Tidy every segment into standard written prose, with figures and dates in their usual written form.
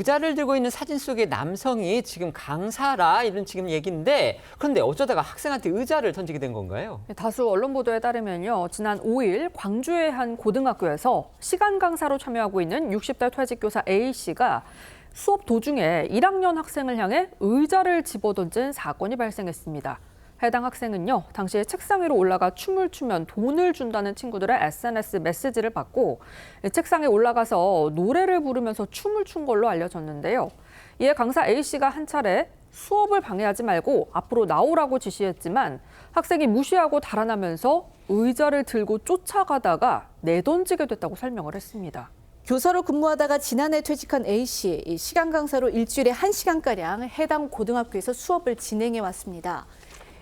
의자를 들고 있는 사진 속의 남성이 지금 강사라 이런 지금 얘기인데 그런데 어쩌다가 학생한테 의자를 던지게 된 건가요? 다수 언론 보도에 따르면요. 지난 5일 광주의 한 고등학교에서 시간 강사로 참여하고 있는 60대 퇴직교사 A씨가 수업 도중에 1학년 학생을 향해 의자를 집어던진 사건이 발생했습니다. 해당 학생은요, 당시에 책상 위로 올라가 춤을 추면 돈을 준다는 친구들의 SNS 메시지를 받고 책상에 올라가서 노래를 부르면서 춤을 춘 걸로 알려졌는데요. 이에 강사 A씨가 한 차례 수업을 방해하지 말고 앞으로 나오라고 지시했지만 학생이 무시하고 달아나면서 의자를 들고 쫓아가다가 내던지게 됐다고 설명을 했습니다. 교사로 근무하다가 지난해 퇴직한 A씨, 시간 강사로 일주일에 1시간가량 해당 고등학교에서 수업을 진행해 왔습니다.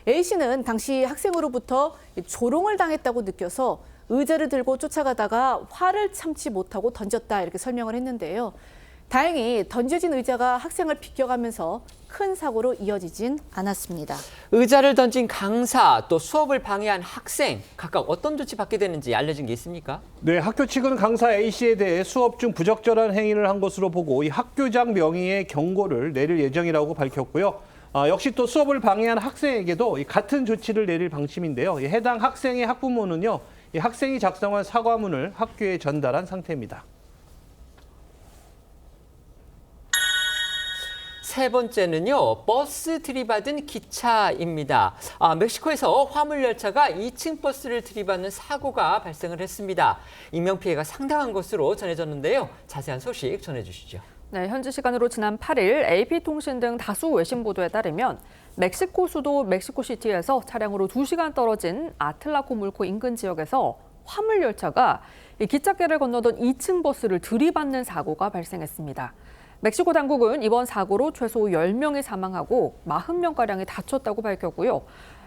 A씨는 당시 학생으로부터 조롱을 당했다고 느껴서 의자를 들고 쫓아가다가 화를 참지 못하고 던졌다 이렇게 설명을 했는데요. 다행히 던져진 의자가 학생을 비껴가면서 큰 사고로 이어지진 않았습니다. 의자를 던진 강사 또 수업을 방해한 학생 각각 어떤 조치 받게 되는지 알려진 게 있습니까? 네, 학교 측은 강사 A씨에 대해 수업 중 부적절한 행위를 한 것으로 보고 이 학교장 명의의 경고를 내릴 예정이라고 밝혔고요. 역시 또 수업을 방해한 학생에게도 같은 조치를 내릴 방침인데요. 해당 학생의 학부모는요, 이 학생이 작성한 사과문을 학교에 전달한 상태입니다. 세 번째는요, 버스 들이받은 기차입니다. 멕시코에서 화물열차가 2층 버스를 들이받는 사고가 발생을 했습니다. 인명피해가 상당한 것으로 전해졌는데요. 자세한 소식 전해주시죠. 네, 현지 시간으로 지난 8일 AP통신 등 다수 외신 보도에 따르면 멕시코 수도 멕시코시티에서 차량으로 2시간 떨어진 아틀라코물코 인근 지역에서 화물열차가 기찻길을 건너던 2층 버스를 들이받는 사고가 발생했습니다. 멕시코 당국은 이번 사고로 최소 10명이 사망하고 40명가량이 다쳤다고 밝혔고요.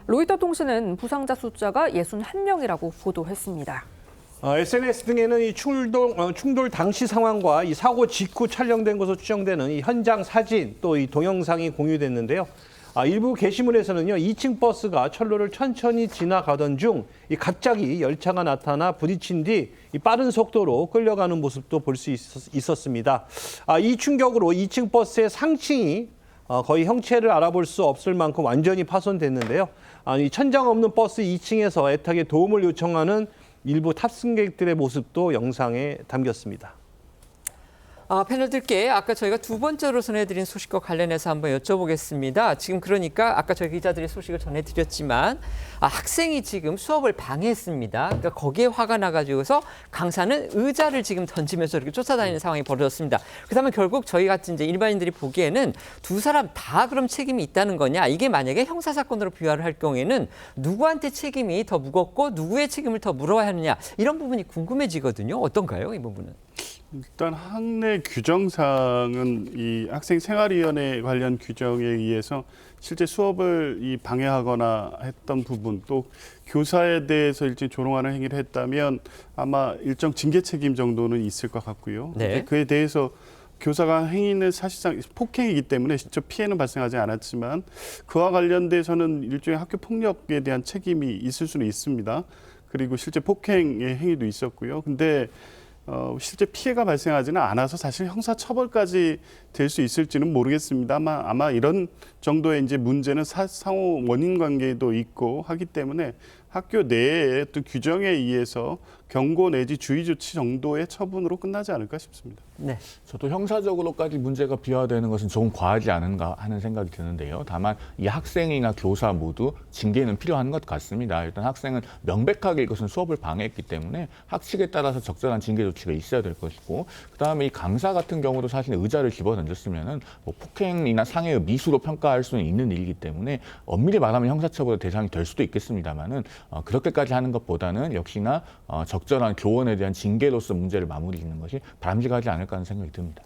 로이터 통신은 부상자 숫자가 61명이라고 보도했습니다. SNS 등에는 이 충돌 당시 상황과 이 사고 직후 촬영된 것으로 추정되는 이 현장 사진 또 이 동영상이 공유됐는데요. 일부 게시물에서는요, 2층 버스가 철로를 천천히 지나가던 중 갑자기 열차가 나타나 부딪힌 뒤 빠른 속도로 끌려가는 모습도 볼 수 있었습니다. 이 충격으로 2층 버스의 상층이 거의 형체를 알아볼 수 없을 만큼 완전히 파손됐는데요. 이 천장 없는 버스 2층에서 애타게 도움을 요청하는 일부 탑승객들의 모습도 영상에 담겼습니다. 패널들께 아까 저희가 두 번째로 전해드린 소식과 관련해서 한번 여쭤보겠습니다. 지금 그러니까 아까 저희 기자들이 소식을 전해드렸지만 학생이 지금 수업을 방해했습니다. 그러니까 거기에 화가 나가지고서 강사는 의자를 지금 던지면서 이렇게 쫓아다니는 상황이 벌어졌습니다. 그렇다면 결국 저희 같은 이제 일반인들이 보기에는 두 사람 다 그럼 책임이 있다는 거냐? 이게 만약에 형사사건으로 비화를 할 경우에는 누구한테 책임이 더 무겁고 누구의 책임을 더 물어야 하느냐? 이런 부분이 궁금해지거든요. 어떤가요? 이 부분은? 일단 학내 규정상은 이 학생 생활위원회 관련 규정에 의해서 실제 수업을 방해하거나 했던 부분 또 교사에 대해서 일찍 조롱하는 행위를 했다면 아마 일정 징계 책임 정도는 있을 것 같고요. 네. 그에 대해서 교사가 행위는 사실상 폭행이기 때문에 직접 피해는 발생하지 않았지만 그와 관련돼서는 일종의 학교 폭력에 대한 책임이 있을 수는 있습니다. 그리고 실제 폭행의 행위도 있었고요. 근데 실제 피해가 발생하지는 않아서 사실 형사처벌까지 될 수 있을지는 모르겠습니다만 아마 이런 정도의 이제 문제는 상호 원인 관계도 있고 하기 때문에 학교 내의 어떤 규정에 의해서 경고 내지 주의 조치 정도의 처분으로 끝나지 않을까 싶습니다. 네. 저도 형사적으로까지 문제가 비화되는 것은 조금 과하지 않은가 하는 생각이 드는데요. 다만 이 학생이나 교사 모두 징계는 필요한 것 같습니다. 일단 학생은 명백하게 이것은 수업을 방해했기 때문에 학칙에 따라서 적절한 징계 조치가 있어야 될 것이고 그다음에 이 강사 같은 경우도 사실 의자를 집어던졌으면은 뭐 폭행이나 상해의 미수로 평가할 수는 있는 일이기 때문에 엄밀히 말하면 형사처벌의 대상이 될 수도 있겠습니다만은 그렇게까지 하는 것보다는 역시나 적절한 교원에 대한 징계로서 문제를 마무리 짓는 것이 바람직하지 않을까 하는 생각이 듭니다.